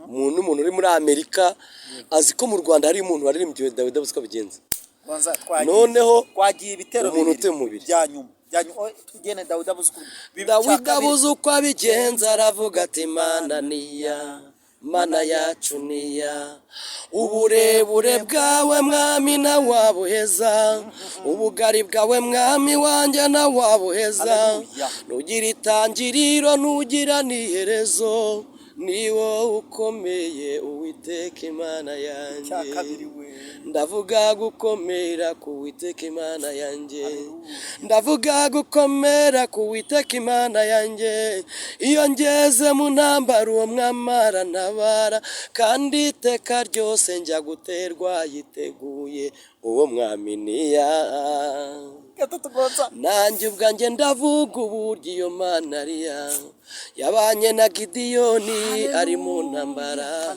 umuntu uri muri Amerika azi ko mu Rwanda hari umuntu waririmbye Dawidi abuze ko bigenza. Noneho twagiye ibitero bibiri byanyuma tugene Dawidi abuze uko abigenza aravuga ati Mana niya Mana yacu niya uburebure bwawe mwami na wabuheza ubugari bwawe mwami wanjye na wabuheza nugira itangiriro nugira n'iherezo ni wowe ukomeye Uwiteka Imana yanjye ndavuga gukomera ku Uwiteka Imana yanjye ndavuga gukomera ku Uwiteka Imana yanjye iyo ngeze mu ntambara uwo mwamara ntabara kandi iteka ryose njya guterwa yiteguye uwo mwami niya nanjye ubwanjye ndavuga uburyo iyo Mana ariya yabanye na Gidiyoni ari mu ntambara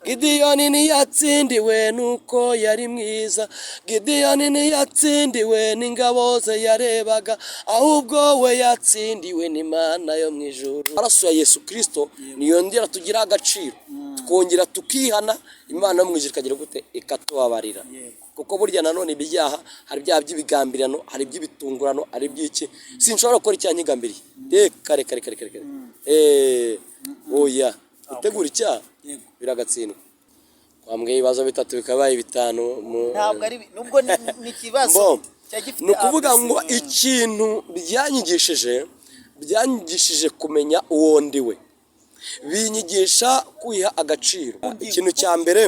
Gidiyoni ntiyatsindiwe nuko yari mwiza Gidiyoni ntiyatsindiwe n'ingabo ze yarebaga ahubwo we yatsindiwe n'Imana yo mu ijuru. Amaraso ya Yesu Kristo niyongera tugira agaciro tukongera tukihana Imana yo mu ijuru ikagira gute ikatubabarira kuko burya nanone ibyaha hari ibyaha by'ibigambirano hari iby'ibitungurano hari iby'iki sinshobora gukora icyaha nyigambiriye kare oya utegura icyaha biragatsindwa kwambwe ibibazo bitatu bikabaye bitanu ntabwo ari nubwo ni kibazo no kuvuga ngo ikintu byanyigishije kumenya uwo ndiwe binyigisha kwiha agaciro. Ikintu cya mbere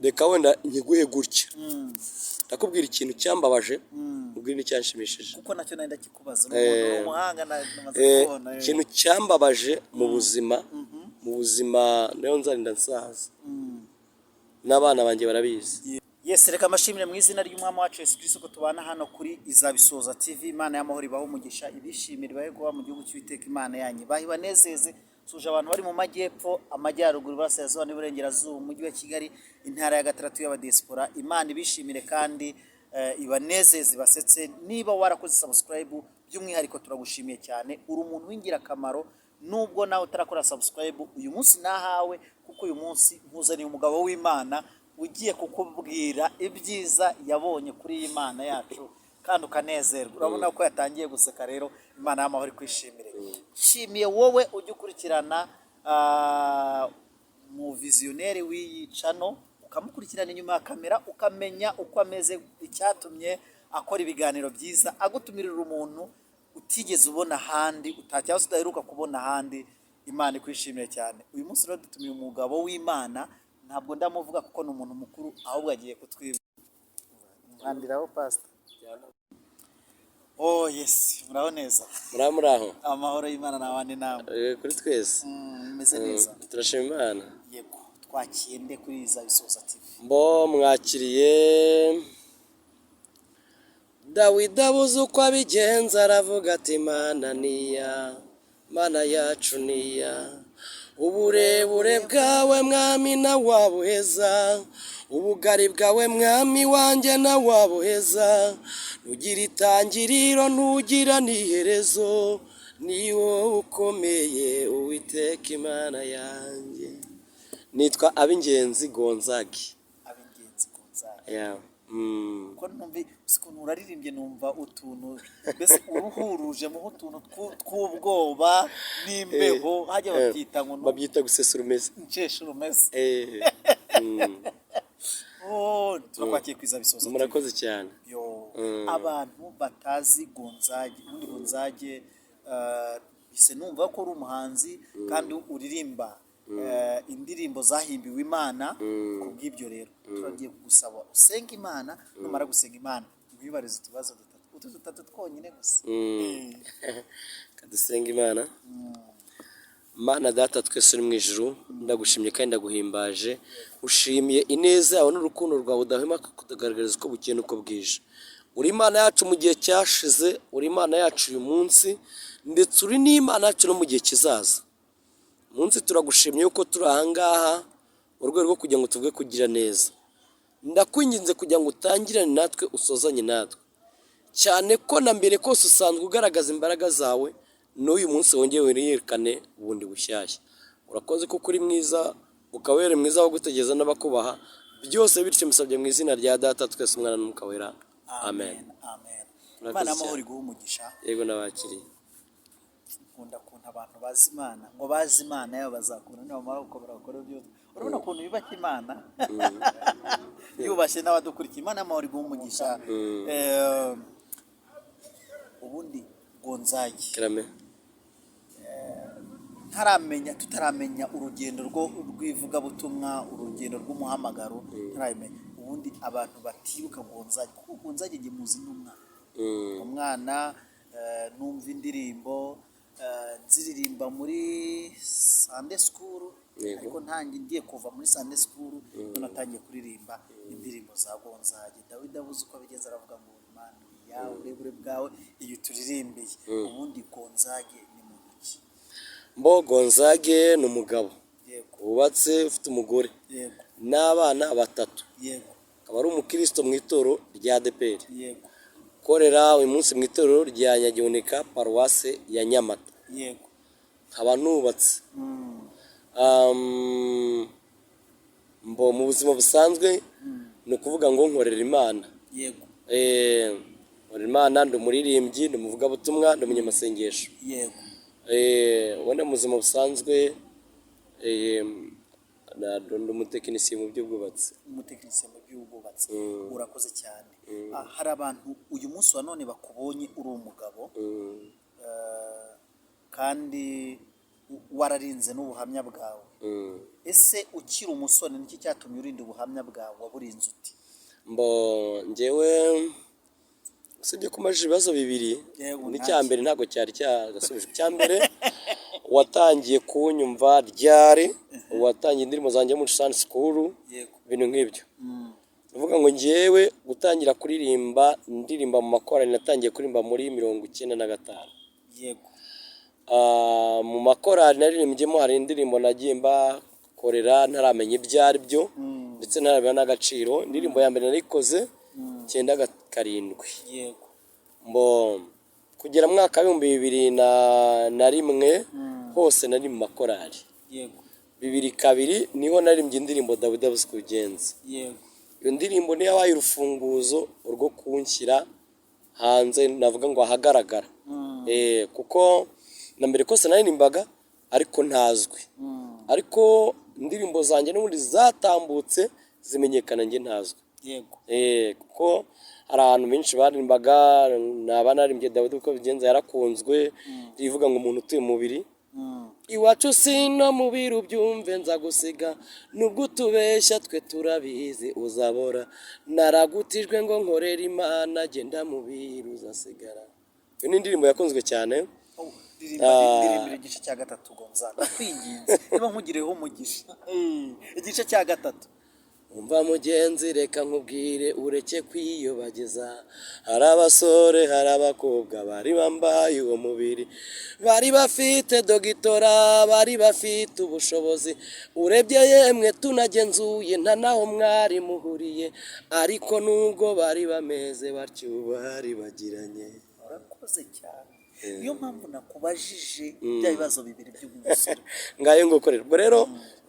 reka wenda nkiguhe gutya ndakubwira ikintu cyambabaje ubwira n'icyanshimishije kuko nacyo nenda kikubaza umuhanga namaze kubona ikintu cyambabaje mu buzima nayo nzarinda nsaza n'abana banjye barabizi. Yes, reka amashimire mu izina ry'umwami wacu Yesu Kristo ko tubana hano kuri Izabisoza TV. Imana y'amahoro ibaho umugisha ibishimira ibahe mu gihugu cy'Uwiteka Imana yanyu bahibanezeze suje abantu bari mu majyepfo amajyaruguru burasirazuba n'iburengerazuba umujyi wa Kigali intara ya gatandatu y'abadiaspora. Imana ibishimire kandi ibanezeze basetse. Niba warakoze subscribe by'umwihariko turagushimiye cyane uri umuntu w'ingirakamaro nubwo nawe utarakora subscribe uyu munsi nahawe kuko uyu munsi nkuzaniye umugabo w'Imana ugiye kukubwira ibyiza yabonye kuri iyi Imana yacu kandi ukanezerwa. Urabona ko yatangiye guseka rero Imana y'amahoro kwishimire. Nshimiye wowe ujye ukurikirana mu visionnaire w'iyicano ukamukurikirana inyuma ya kamera ukamenya uko ameze icyatumye akora ibiganiro byiza agutumirira umuntu utigeze ubona ahandi utacyangwa udaheruka kubona ahandi. Imana ikwishimire cyane. Uyu munsi rero dutumiye umugabo w'Imana ntabwo ndamuvuga kuko ni umuntu mukuru ahubwo agiye kutwibandiraho pastor. Oh yes, muraho neza. Muraho. Amahoro y'Imana n'abandi namwe. Kuri twese. Meze neza. Turashima Imana. Yego, twakiye nde kuri Izabisoza TV. Mwakiriye Dawidi abuze uko abigenza aravuga ati Mana niya Mana yacu niya uburebure bwawe mwami na wabuheza ubugari bwawe mwami wanjye na wabuheza nugira itangiriro nugira n'iherezo ni wowe ukomeye Uwiteka Imana yanjye. Nitwa Abingenzi Gonzague. Ko numva ukuntu uraririmbye numva utuntu mbese uruhuruje mu utuntu tw'ubwoba n'imbeho hajya babyita gusesura umeze nsheshe urumeze. Turakwakiye ku Izabisoza. Murakoze cyane. Abantu batazi Gonzague bise numva ko uri umuhanzi kandi uririmba indirimbo zahimbiwe Imana. Kubw'ibyo rero turagiye kugusaba usenga Imana numara gusenga Imana wibarize utubazo dutatu twonyine gusa. Kadusenga Imana. Mana data twese uri mu ijuru ndagushimye kandi ndaguhimbaje ushimiye ineza yawe n'urukundo rwawe udahwema kutugaragariza uko bukeye n'uko bwije. Uri Imana yacu mu gihe cyashize uri Imana yacu uyu munsi ndetse uri n'Imana yacu no mu gihe kizaza. Munsi turagushimye yuko turi ahangaha mu rwego rwo kugira ngo tuvuge kugira neza. Ndakwinginze kugira ngo utangirane natwe usozanye natwe cyane ko na mbere kose usanzwe ugaragaza imbaraga zawe n'uyu munsi wongeye werekane ubundi bushyashya. Urakoze kuko uri mwiza ukabere mwiza wo gutegeza n'abakubaha byose bityo musabye mu izina rya data twese umwana n'umwuka wera amen. amen. Imana y'amahoro iguhe umugisha. Yego nabakiriye. Nkunda kuntu abantu bazi Imana ngo bazi Imana yabo bazakunda n'abamara gukora bakora byose. Urabona ukuntu yubaka Imana yubashye n'abadukurikiye. Imana y'amahoro iguhe umugisha. Ubundi Gonzagi tutaramenya urugendo rw'ivugabutumwa, urugendo rw'umuhamagaro tutaramenya. Ubundi abantu batibuka Gonzagi kuko Gonzagi ngiye muzi umwana numva indirimbo nziririmba muri Sunday school, ariko ngiye kuva muri Sunday school natangiye kuririmba indirimbo za Gonzagi. Dawidi abuze uko abigenza aravuga ngo Imana yawe uburebure bwawe iyo turirimbiye. Ubundi Gonzagi ni muntu ki? Gonzagi ni umugabo wubatse ufite umugore n'abana 3. Akaba ari umukristo mu itorero rya ADEPR. Korera uyu munsi mu itorero rya Nyagihunika paruwase ya Nyamata. Nkaba nubatse. Mu buzima busanzwe ni ukuvuga ngo nkorera Imana. Nkorera Imana, ndi umuririmbyi, ndi umuvugabutumwa, ndi umunyamasengesho. Wenda mu buzima busanzwe ndi umutekinisiye mu by'ubwubatsi. Urakoze cyane. Hari abantu uyu munsi wa none bakubonye uri umugabo kandi wararinze n'ubuhamya bwawe. Ese ukiri umusore niki cyatumye urinda ubuhamya bwawe waburinze uti? Njyewe usibye ko maje ibibazo bibiri, n'icyambere ntago cyari cyagasubijwe. Icyambere watangiye kunyumva ryari, watangiye indirimbo zanjye muri Sunday school, ibintu nk'ibyo. Uvuga ngo njyewe gutangira kuririmba ndirimba mu makorali natangiye kuririmba muri 1995. Mu makorali naririmbyemo hari indirimbo nagiye mbakorera ntaramenya ibyo ari byo ndetse ntaramenya n'agaciro. Indirimbo ya mbere narikoze 97. Kugera mwaka wa 2001 hose nari mu makorali. 2002 niho naririmbye indirimbo Dawidi abuze uko abigenza. Iyo ndirimbo niyo yabaye urufunguzo rwo kunshyira hanze, navuga ngo ahagaragara. Kuko na mbere kose naririmbaga ariko ntazwi. Ariko indirimbo zanjye n'ubundi zatambutse zimenyekana njye ntazwi. Kuko hari ahantu benshi baririmbaga, naririmbye Dawidi uko abigenza yarakunzwe, rivuga ngo umuntu utuye umubiri iwacu sino mubiri ubyumve nzagusiga, nubwo utubeshya twe turabizi uzabora, naragutijwe ngo nkorera Imana genda mubiri uzasigara. Iyo ni indirimbo yakunzwe cyane. Ndirimbo igice cya 3 Gonzaga kwinginze niba nkugireho umugisha. Igice cya 3. Umva mugenzi reka nkubwire ureke kwiyobageza, hari abasore hari abakobwa bari bambaye uwo mubiri, bari bafite dogitora, bari bafite ubushobozi, urebye yemwe tunagenzuye nta naho mwari muhuriye, ariko nubwo bari bameze batyo bari bagiranye. Urakoze cyane. Niyo mpamvu nakubajije bya bibazo bibiri by'umusore. Ngayo ngokorera. Rero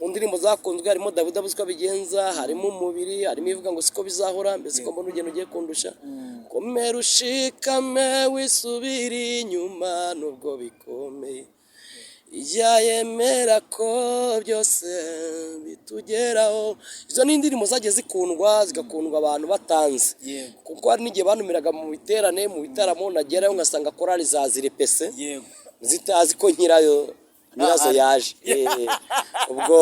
mu ndirimbo zakunzwe harimo Dawidi abuze uko abigenza, harimo umubiri, harimo ivuga ngo siko bizahora, mbese ko mbona ugenda ugiye kundusha. Komera ushikame wisubira inyuma nubwo bikomeye, yemera ko byose bitugeraho. Izo ni indirimbo zagiye zigakundwa abantu batanze. Kuko hari n'igihe banumiraga mu biterane, mu bitaramo nagerayo ngasanga korali zazirepese zitazi ko nyirazo yaje. Ubwo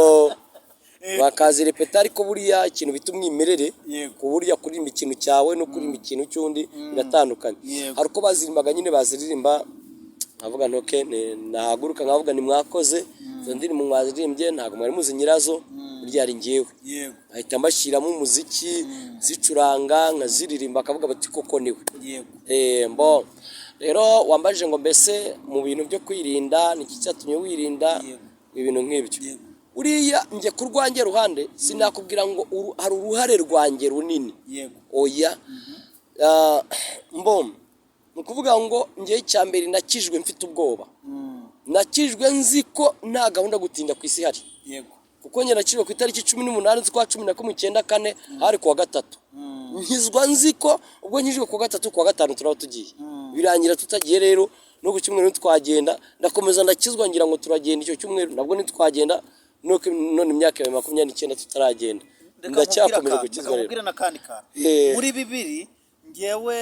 bakazirepeta, ariko buriya ikintu bita umwimerere, ku burya kuririmba ikintu cyawe no kuririmba ikintu cy'undi biratandukanye. Hari uko bazirimbaga nyine baziririmba nkavuga ntoke nahaguruka nkavuga ni mwakoze izo ndirimbo mwazirimbye ntabwo mwari muzi nyirazo, burya ari njyewe. Ahita mbashyiramo umuziki zicuranga nkaziririmba akavuga bati koko niwe. Rero wambajije ngo mbese mu bintu byo kwirinda niki cyatumye wirinda ibintu nk'ibyo. Uriya njye ku rwanjye ruhande sinakubwira ngo hari uruhare rwanjye runini. Oya. Ni ukuvuga ngo njye icyambere nakijwe mfite ubwoba. Nakijwe nzi ko nta gahunda gutinda ku isi hari. kuko njye nakiriwe ku itariki 18 z'ukwa 11/4 hari kuwa gatatu. Nkizwa nzi ko ubwo nkijwe kuwa gatatu kuwa gatanu turaba tugiye. Birangira tutagiye rero no ku cyumweru twagenda ndakomeza ndakizwa ngira ngo turagenda icyo cyumweru nabwo ntitwagenda none imyaka ya 29 tutaragenda. Ndacyakomeje gukizwa rero. Muri bibiri ngewe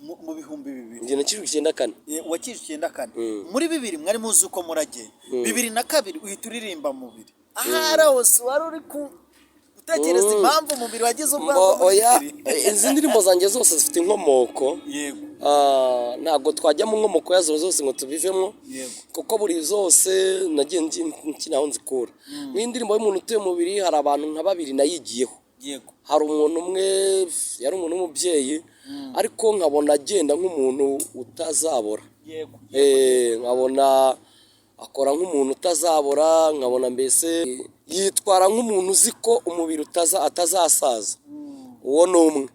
mu bihumbi 2000 njye nakijwe 94. Wakijwe 94. Muri bibiri mwari muzi uko muragenda. 2002 uhita uririmba mu bibiri. Ahara hose wari uri ku utekereza impamvu umubiri wagize ubwabo. Oya izi ndirimbo zanjye zose zifite inkomoko. Yego. Ntabwo twajya mu nkomoko yazo zose ngo tubivemo. Yego. Kuko buri zose nagiye nkinaho nzikura. N'indirimbo y'umuntu utuye umubiri hari abantu nka babiri nayigiyeho. Yego. Hari umuntu umwe yari umuntu w'umubyeyi ariko nkabona agenda nk'umuntu utazabora. Yego. Nkabona akora nk'umuntu utazabora, nkabona mbese yitwara nk'umuntu uzi ko umubiri atazasaza. Uwo ni umwe.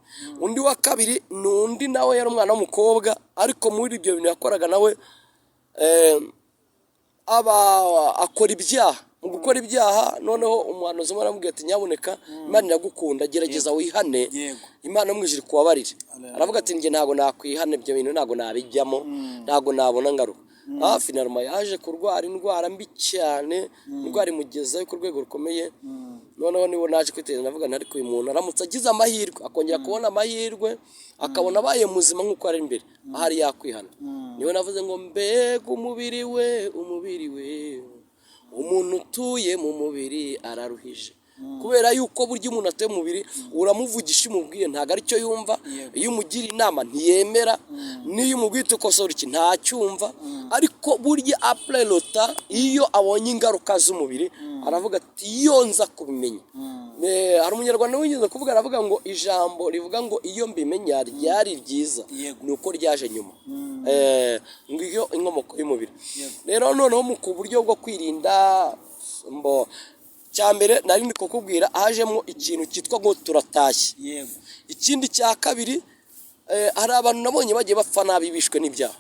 Undi wa kabiri n'undi nawe yari umwana w'umukobwa ariko muri ibyo bintu yakoraga nawe akora ibyaha. Mu gukora ibyaha noneho umuhanuzi umwe aramubwira ati nyaboneka Imana iragukunda gerageza wihane. Imana mwijiri kubabarira. Aravuga ati njye ntago nakwihana ibyo bintu ntago nabijyamo ntago nabona ngaruka. Finalma yaje kurwara indwara mbi cyane, indwara imugezayo ku rwego rukomeye. Noneho nibo naje kwiteza ndavuga ariko uyu muntu aramutse agize amahirwe akongera kubona amahirwe akabona abaye muzima nk'uko ari imbere ahari yakwihana. Niwe navuze ngo mbega umubiri we umuntu utuye mu mubiri araruhije. Kubera yuko burya umuntu atuye mu mubiri uramuvugisha umubwiye ntago ari cyo yumva. Iyo umugira inama ntiyemera, niyo umubwiye ukosora iki ntacyumva. Ariko burya après le temps iyo abonye ingaruka z'umubiri aravuga ati iyo nza kubimenya. Hari umunyarwanda wigeze kuvuga aravuga ngo ijambo rivuga ngo iyo mbimenya ryari ryiza nuko ryaje nyuma. Ngiyo inkomoko y'umubiri. Rero noneho mu buryo bwo kwirinda cyambere nari ndi kukubwira hajemo ikintu cyitwa ngo turatashye. Yego. Ikindi cya kabiri hari abantu nabonye bagiye bapfa nabi bishwe n'ibyaha.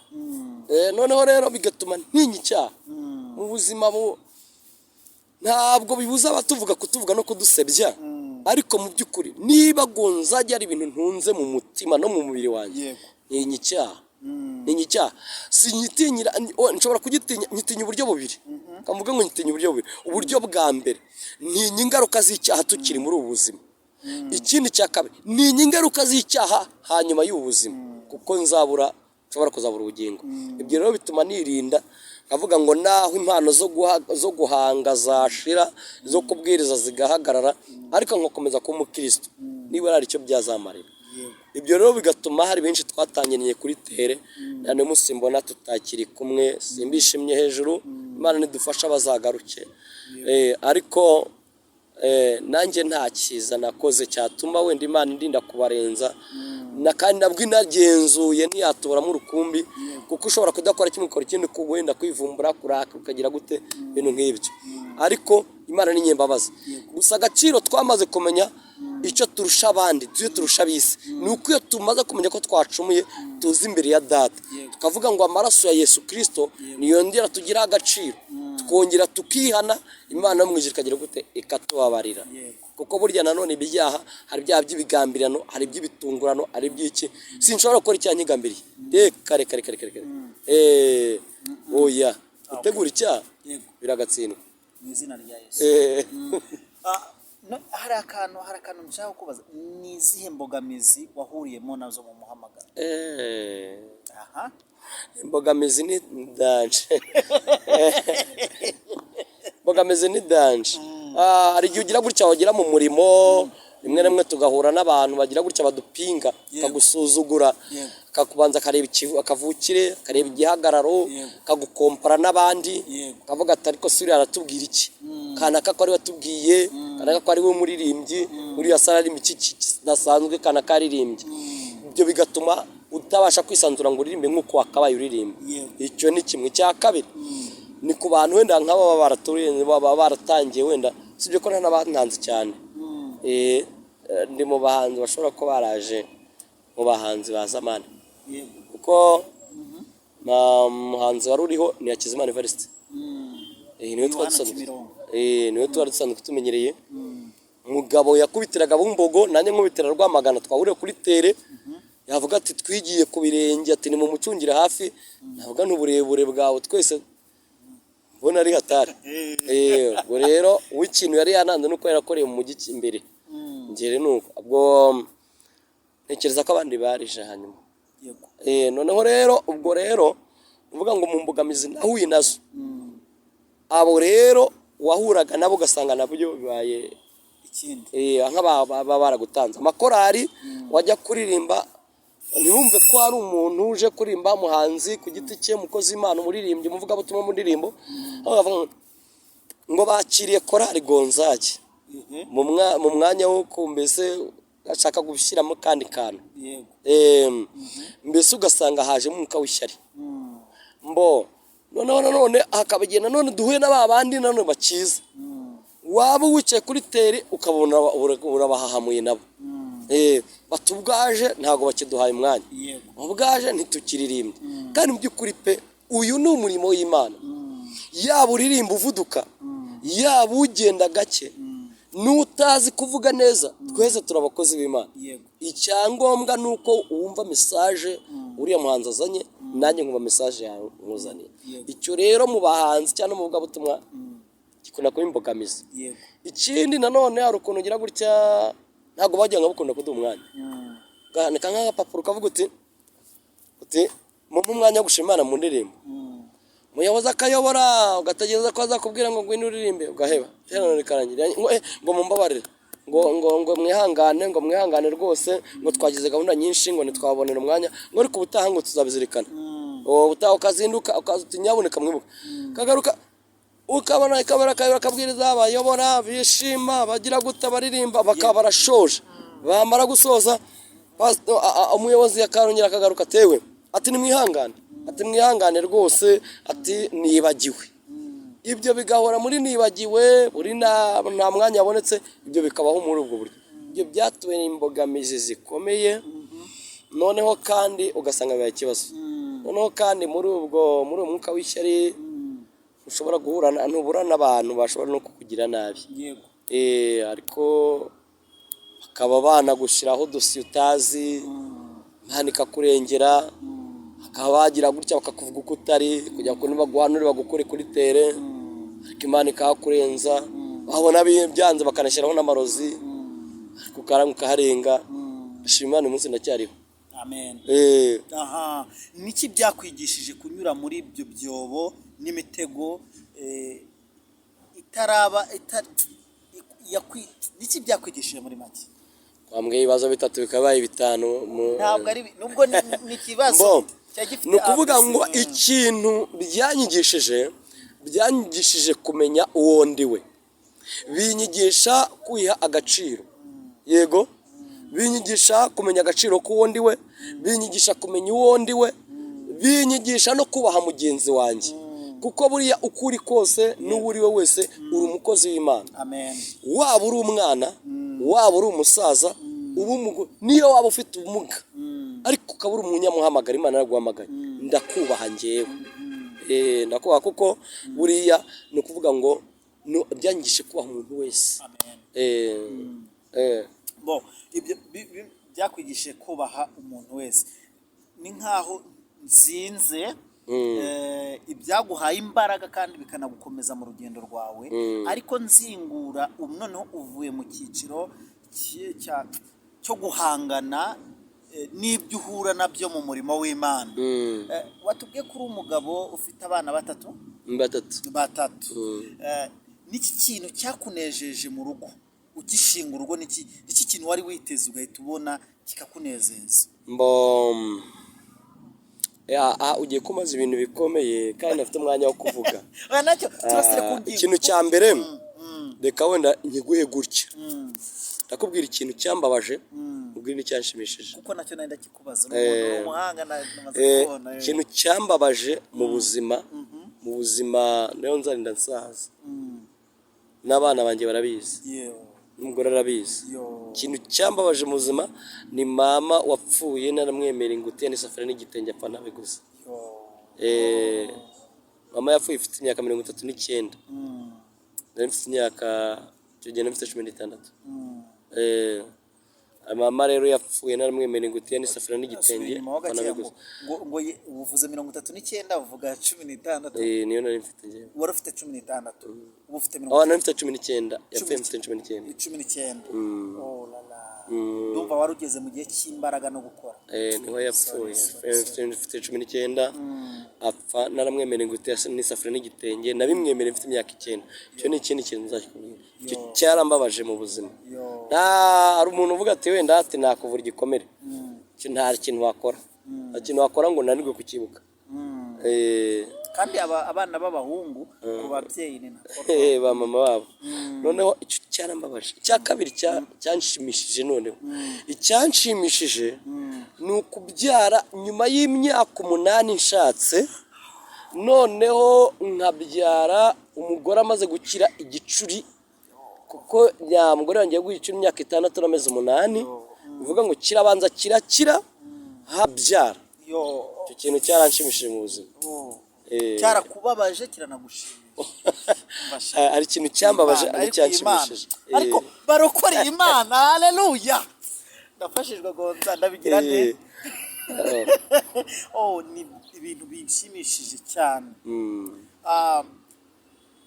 Noneho rero bigatuma ntinya icyaha. Mu buzima ntabwo bibuza abatuvuga kutuvuga no kudusebya. Ariko mu by'ukuri niba gonzajya ari ibintu ntunze mu mutima no mu mubiri wanjye ntinya icyaha. Ntinya icyaha sinyitinyira nshobora kugitinya nyitinya uburyo bubiri. Kamuvuga ngo nyitinya uburyo bubiri. Uburyo bwa mbere ntinya ingaruka z'icyaha tukiri muri ubu buzima. Ikindi cya kabiri ntinya ingaruka z'icyaha hanyuma y'ubuzima kuko nshobora kuzabura ubugingo. Ibyo rero bituma nirinda avuga ngo naho impano zo guhanga zashira zo kubwiriza zigahagarara ariko nkokomeza kuba umukristo niba ari cyo byazamarira. Ibyo rero bigatuma hari benshi twatangeniye kuri tere nane musimbona tutakiri kumwe simbishimye hejuru. Imana nidufasha bazagaruke. Ariko nanjye nta cyiza nakoze cyatuma wenda Imana indinda kubarenza kandi nabwo inagenzuye ntiyatoramo urukumbi kuko ushobora kudakora kimwe ukora ikindi wenda kwivumbura kuraka ukagira gute ibintu nk'ibyo. Ariko Imana ni nyembabazi. Gusa agaciro twamaze kumenya icyo turusha abandi turusha abisi ni uko iyo tumaze kumenya ko twacumuye tuzi imbere ya data tukavuga ngo amaraso ya Yesu Kristo niyongera tugira agaciro tukongera tukihana Imana mwijiri ikagira gute ikatubabarira. Kuko burya nanone ibyaha hari ibyaha by'ibigambirano hari iby'ibitungurano hari iby'iki sinshobora gukora icyaha nyigambiriye kare oya utegura icyaha biragatsindwa mu izina rya Yesu. Hari akantu nshaka kubaza ni izihe mbogamizi wahuriyemo nazo mu muhamagaro? Imbogamizi ni danje. Mbogamizi ni danje. Hari igihe ugira gutya wagira mu murimo rimwe rimwe tugahura n'abantu bagira gutya badupinga kagusuzugura kakubanza kareba akavukire kareba igihagararo kagukompara n'abandi kavuga ati ariko suri aratubwira iki kanaka ko ari watubwiye kanaka ko ari we muririmbyi muri yasara imiki dasanzwe kanaka aririmbye. Ibyo bigatuma utabasha kwisanzura ngo uririmbe nk'uko wakabaye uririmba. Icyo ni kimwe. Cya kabiri ni ku bantu wenda nk'aba baratangiye wenda sibyo ko n'abantanze cyane. Ndi mu bahanzi bashobora ko baraje mu bahanzi ba zamani kuko muhanzi wari uriho ni Hakizimana Evariste. Niwe niwe twari dusanzwe tumenyereye. Umugabo yakubitiraga Bumbogo, nanjye nkubitira Rwamagana, twahuriye kuri tere. Yavuga ati twigiye ku birenge, ati ni mu mucungire hafi. Navuga n'uburebure bwawe twese mbona ari hatari. Ubwo rero w'ikintu yari yananze nuko yarakoreye mu mujyi imbere. Ngere nuko ubwo ntekereza ko abandi barije hanyuma. Noneho rero ubwo rero uvuga ngo mu mbogamizi nahuye nazo. Abo rero wahuraga nabo ugasanga nabyo bibaye ikindi. Nk'aba baragutanze amakorari wajya kuririmba ntibumve ko ari umuntu uje kuririmba muhanzi ku giti cye, mukozi Imana, umuririmbyi, umuvuga butumwa mu ndirimbo, ngo bakiriye korari Gonzage mu mwanya wo kumbese ashaka gushyiramo kandi kantu. Mbese ugasanga haje umwuka w'ishyari. None hakabagenda none duhuye n'abandi none bakiza. Waba wicaye kuri tere ukabona urabahahamuye nabo. Batubwaje ntago bakiduhaye umwanya. Ubwaje ntitukiririmbye. Kandi mu by'ukuri pe uyu ni umurimo w'Imana. Yaba uririmba uvuduka, yaba ugenda gake, n'utazi kuvuga neza, twese turabakozi b'Imana. Icyangombwa nuko wumva message uriya muhanzi azanye, nanjye nkumva message yawe umuzaniye. Icyo rero mu bahanzi cyane mu butumwa gikunda kuba imbogamizi. Ikindi nanone hari ukuntu ugira gutya ntago bajya ngabukunda kuduha umwanya. Gahanika nk'agapapuro kavuga uti mu mwanya wo gushimana mu ndirimbo. Muyobozi akayobora ugategereza ko azakubwira ngo ngwino uririmbe ugaheba. Terano rikarangira ngo mumbabarire. Ngo mwihangane rwose ngo twagize gahunda nyinshi ngo ntitwabonera umwanya ngo ariko ubutaha ngo tuzabizirikana. Ubutaha ukazinduka ukazutinyaboneka mwibuka. Kagaruka ukabona kabwiriza abayobora bishima bagira guta baririmba bakaba barashoje. Bamara gusoza umuyobozi yakarongera akagaruka tewe ati mwihangane rwose ati nibagiwe. Ibyo bigahora muri nibagiwe buri nta mwanya yabonetse, ibyo bikabaho muri ubwo buryo. Ibyo byatuye imbogamizi zikomeye. Noneho kandi ugasanga bibaye ikibazo. Noneho kandi muri mwuka w'ishyari ushobora ntubura n'abantu bashobora no kukugira nabi. Ariko bakaba banagushyiraho dosiye utazi, Imana ikakurengera, bakaba bagira gutya bakakuvuga uko utari kugira ngo nibaguhanure bagukore kuri tere, ariko Imana ikahakurenza, babona byanze bakanashyiraho n'amarozi, ariko ukaharenga. Ashima Imana umunsi ndacyariho. Amen. Niki byakwigishije kunyura muri ibyo byobo n'imitego niki byakwigishije muri make? Twambwiye ibibazo bitatu bikabaye bitanu. Ntabwo ari nubwo ni ikibazo cyagifite. Ni ukuvuga ngo ikintu byanyigishije kumenya uwo ndiwe, binyigisha kwiha agaciro. Yego, binyigisha kumenya agaciro k'uwo ndiwe, binyigisha kumenya uwo ndiwe, binyigisha no kubaha mugenzi wanjye. Kuko buriya ukuri kose n'uwo uri we wese uri umukozi w'Imana. Amen. Waba uri umwana, waba uri umusaza, niyo waba ufite ubumuga, ariko ukaba uri umunyamuhamagara, Imana yaraguhamagaye, ndakubaha njyewe. Ndakubaha kuko buriya ni ukuvuga ngo byangishe kubaha umuntu wese. Ibyo byakwigishije kubaha umuntu wese. Ni nkaho nzinze ibyaguhaye imbaraga kandi bikanagukomeza mu rugendo rwawe, ariko nzingura noneho uvuye mu cyiciro cyo guhangana n'ibyo uhura nabyo mu murimo w'Imana. Watubwiye ko uri umugabo ufite abana batatu. Niki kintu cyakunejeje mu rugo ugishinga urugo? Niki kintu wari witeze ugahita ubona kikakunezeza? Ugiye kumaza ibintu bikomeye kandi afite umwanya wo kuvuga. Ikintu cya mbere reka wenda nkiguhe gutya. Ndakubwira ikintu cyambabaje, ubwira n'icyanshimishije. Kuko nacyo nenda kikubaza n'umuntu w'umuhanga namaze kubona. Ikintu cyambabaje mu buzima nayo nzarinda nsaza. N'abana banjye barabizi. N'umugore arabizi. Ikintu cyambabaje mu buzima ni mama wapfuye naramwemera ingutiya n'isafuriya n'igitenge apfa nabiguze. Mama yapfuye ifite imyaka 39. nari mfite imyaka icyo gihe nari mfite 16. Mama rero yapfuye naramwemereye ingutiya n'isafuriya n'igitenge ngo uvuze 39 uvuga 16. Niyo nari mfite njyewe. Wari ufite 16 ubu ufite 19. Nari mfite 19 yapfuye mfite 19. Oh la la. Ndumva wari ugeze mu gihe cy'imbaraga no gukora. Niho yapfuye mfite 19 apfa naramwemereye ingutiya n'isafuriya n'igitenge nabimwemereye mfite imyaka 9. Icyo ni ikindi kintu nzakikubwira. Icyo cyarambabaje mu buzima. Hari umuntu uvuga ati wenda ati nakuvura igikomere. Nta kintu wakora. Nta kintu wakora ngo nanirwe kukibuka. Kandi abana b'abahungu ku babyeyi ni ba mama babo. Noneho icyo cyarambabaje. Icya kabiri cyanshimishije noneho. Icyanshimishije ni ukubyara nyuma y'imyaka 8 nshatse. Noneho nkabyara umugore amaze gukira igicuri kuko nyamugore wanjye yaguye imyaka 6 n'amezi 8 uvuga ngo kirabanza kirakira habyara. Icyo kintu cyaranshimishije mu buzima. Cyarakubabaje kiranagushimishije. Ari ikintu cyambabaje ari cyanshimishije. Ariko barokoreye Imana, haleluya. Ndafashijwe gonza ndabigira nte. Ni ibintu bishimishije cyane.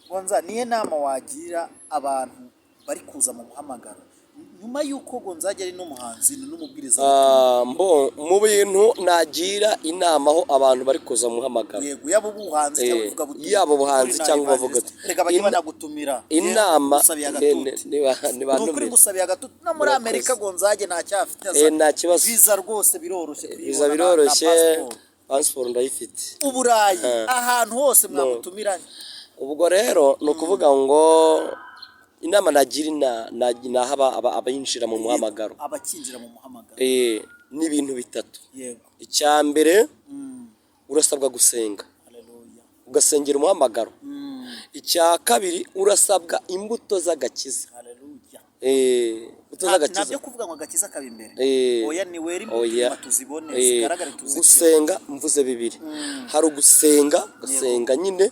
Gonza niye nama wagira abantu bari kuza mu muhamagaro nyuma yuko Gonzaga ari n'umuhanzi n'umubwiriza mu bintu nagira inama aho abantu bari kuza mu muhamagaro. Yego yabo buhanzi cyangwa uvuga butumwa. Yabo buhanzi cyangwa bavuga reka bagibana gutumira inama ni bantu kuri gusabiya gatutu no muri Amerika Gonzaga nta cyafite nta kibazo. Visa rwose biroroshye Visa biroroshye passport ndayifite. Uburayi ahantu hose mwamutumiranye. Ubwo rero no kuvuga ngo inama nagira haba abayinjira mu muhamagaro. Abakinjira mu muhamagaro. Ni ibintu bitatu. Yego. Icya mbere urasabwa gusenga. Haleluya. Ugasengera umuhamagaro. Icya kabiri urasabwa imbuto z'agakiza. Haleluya. Imbuto z'agakiza. Nabyo kuvuga ngo agakiza kabi imbere. Oya ni wera imbuto tuzibone zigaragara tuzi. Gusenga mvuze bibiri. Hari gusenga nyine.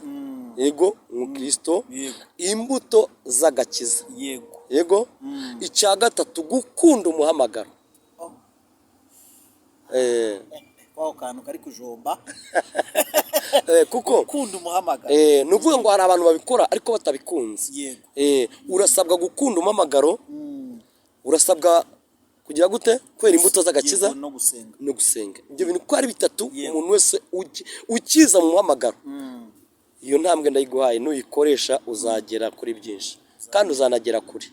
Yego umukristo. Imbuto z'agakiza. Yego. Icya gatatu gukunda umuhamagaro. Wao kantu kari kujomba. Kuko gukunda umuhamagaro. Nuvuga ngo hari abantu babikora ariko batabikunze. Yego. Urasabwa gukunda umuhamagaro. Urasabwa kugira gute kwera imbuto z'agakiza no gusenga. Ibyo bintu ko ari bitatu umuntu wese ukiza mu muhamagaro. Iyo ntambwe ndayiguhaye nuyikoresha uzagera kuri byinshi kandi uzanagera kuri.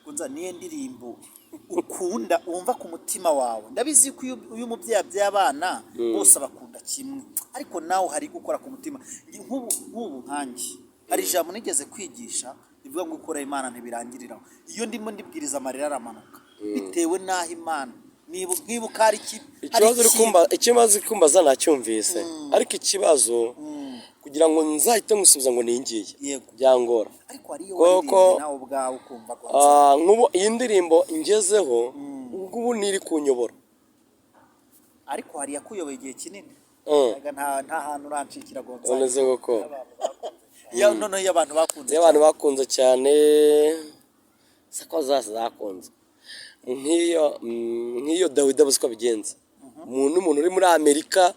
Gonza niye ndirimbo ukunda wumva ku mutima wawe. Ndabizi ko uyu mubyeyi by'abana bose bakunda kimwe ariko nawe hari gukora ku mutima. Nk'ubu nkanjye hari ijambo nigeze kwigisha rivuga ngo ukora Imana ntibirangiriraho. Iyo ndimo ndibwiriza amarira aramanuka bitewe n'aho Imana nkibuka hari ikibazo kumbaza nacyumvise ariko ikibazo kugira ngo nzahite ngusubiza ngo ningiye byangora ariko ariyo nawe ubwawe ukumva ko nk'ubu iyi ndirimbo ngezeho ubwo niri kunyobora ariko hari yakuyoboye igihe kinini nta hantu urancikira Gonzaga. Noneze koko none y'abantu bakunze cyane sako zakunze nk'iyo Dawidi abuze ko abigenza. Umuntu uri muri Amerika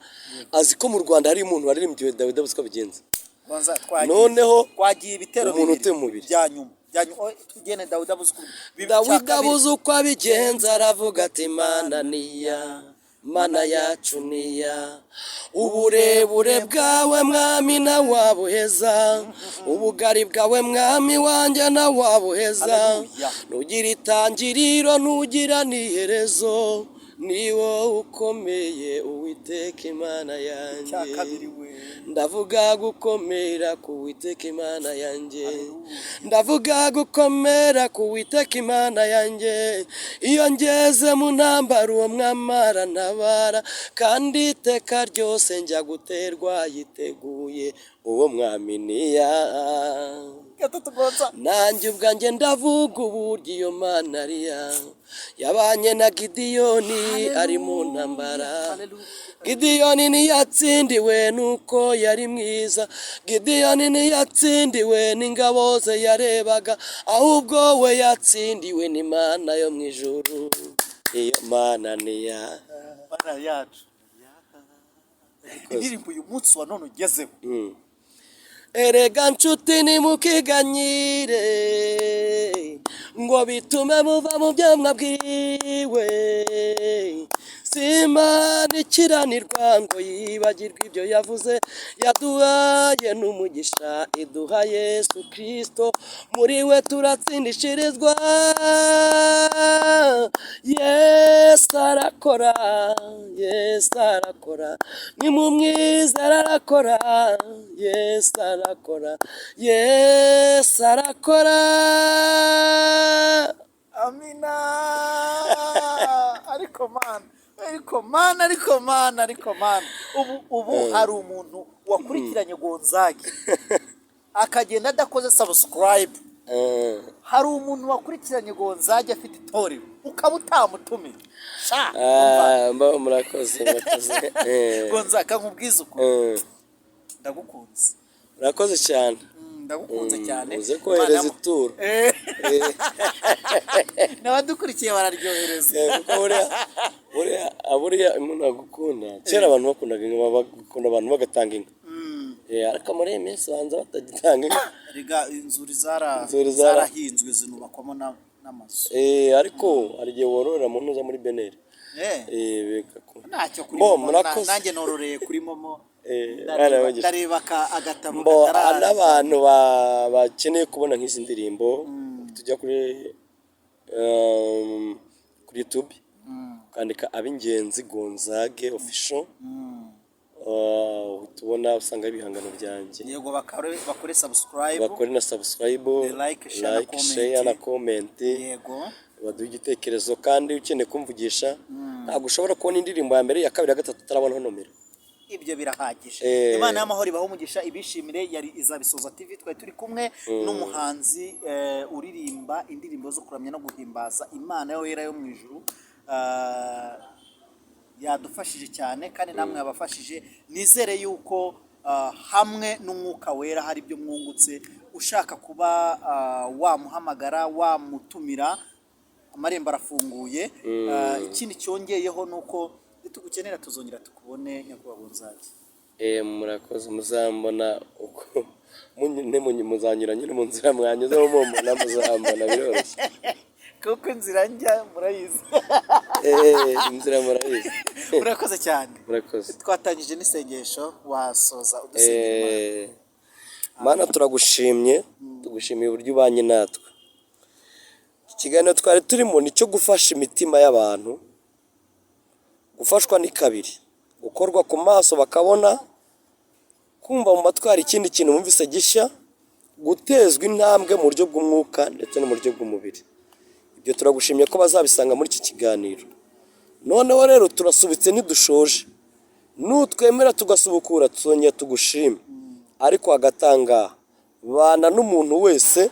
azi ko mu Rwanda hari umuntu waririmbye Dawidi abuze ko abigenza. Noneho twagiye ibitero bibiri byanyuma tugene Dawidi abuze uko abigenza aravuga ati Imana niya Mana yacu niya uburebure bwawe mwami na wabuheza ubugari bwawe mwami wanjye na wabuheza nugira itangiriro nugira n'iherezo ni wowe ukomeye Uwiteka Imana yanjye. Ndavuga gukomera ku Uwiteka Imana yanjye. Ndavuga gukomera ku Uwiteka Imana yanjye. Iyo ngeze mu ntambara uwo mwamara ntabara kandi iteka ryose njya guterwa yiteguye uwo mwami niya. Nanjye ubwanjye ndavuga uburyo iyo Mana ariya yabanye na Gidiyoni ari mu ntambara. Gideyoni ntiyatsindiwe nuko yari mwiza, Gideyoni ntiyatsindiwe n'ingabo ze yarebaga, ahubwo we yatsindiwe n'Imana yo mu ijuru. Iyo Mana niya Mana yacu. Indirimbo uyu munsi wa none ugezeho. Erega nshuti nimukiganyire ngo bitume muva mu byo mwabwiwe, si Imana ikiranirwa ngo yibagirwe ibyo yavuze, yaduhaye n'umugisha iduha Yesu Kristo, muri we turatsindishirizwa. Yesu arakora, Yesu arakora, nimumwizera arakora, Yesu arakora, Yesu arakora. Amina. Ariko mana. Ubu hari umuntu wakurikiranye Gonzaga akagenda adakoze subscribe. Hari umuntu wakurikiranye Gonzaga afite itorero ukaba utamutumira. Murakoze. Gonzaga nkubwiza uko ndagukunze. Urakoze cyane. Ndagukunze cyane. Uze kohereza ituro. N'abadukurikiye bararyohereza. Buriya umuntu agukunda. Kera abantu bakundaga abantu bagatanga inka. Ariko muri iyi minsi banza batagitanga inka. Riga inzuri zarahinzwe zinubakwamo n'amazu. Ariko hari igihe wororera mu ntuza muri beneri. Ntacyo kuri momo, nanjye nororeye kuri momo. Ndareba agatabo kataraza. N'abantu bakeneye kubona nk'izi ndirimbo tujya kuri YouTube ukandika Ab'ingenzi Gonzaga official, tubona usanga ibihangano byanjye. Yego bakore subscribe, bakore na subscribe, like, share na comment. Yego baduha igitekerezo, kandi ukeneye kumvugisha ntabwo ushobora kubona indirimbo ya mbere ya kabiri ya gatatu utarabonaho nomero. Ibyo birahagije. Imana y'amahoro ibaho umugisha, ibishimire. Yari Izabisoza TV, twari turi kumwe n'umuhanzi uririmba indirimbo zo kuramya no guhimbaza Imana yo yera yo mu ijuru. Yadufashije cyane kandi namwe yabafashije. Nizere yuko hamwe n'umwuka wera hari ibyo mwungutse. Ushaka kuba wamuhamagara, wamutumira, amarembo arafunguye. Ikindi cyongeyeho nuko tugukenera tuzongera tukubone nyakubahwa Gonzaga. Murakoze, muzambona uko muzanyura nyine mu nzira mwanyuzemo mumubona, muzambona biroroshye kuko inzira njya murayizi. Inzira murayizi. Urakoze cyane. Murakoze. Twatangije n'isengesho, wasoza udusengera. Mana turagushimye, tugushimiye uburyo ubanye natwe. Ikiganiro twari turimo nicyo gufasha imitima y'abantu. Gufashwa ni kabiri, gukorwa ku maso bakabona, kumva mu matwi hari ikindi kintu bumvise gishya, gutezwa intambwe mu buryo bw'umwuka ndetse no mu buryo bw'umubiri. Ibyo turagushimye ko bazabisanga muri iki kiganiro. Noneho rero turasubitse ntidushoje, nutwemera tugasubukura tuzongera tugushime. Ariko hagatanga bana n'umuntu wese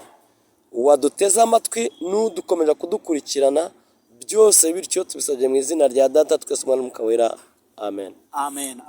waduteze amatwi n'udukomeje kudukurikirana, byose bityo tubisabye mu izina rya Data twese Umwana n'Umwuka wera. Amen. Amen.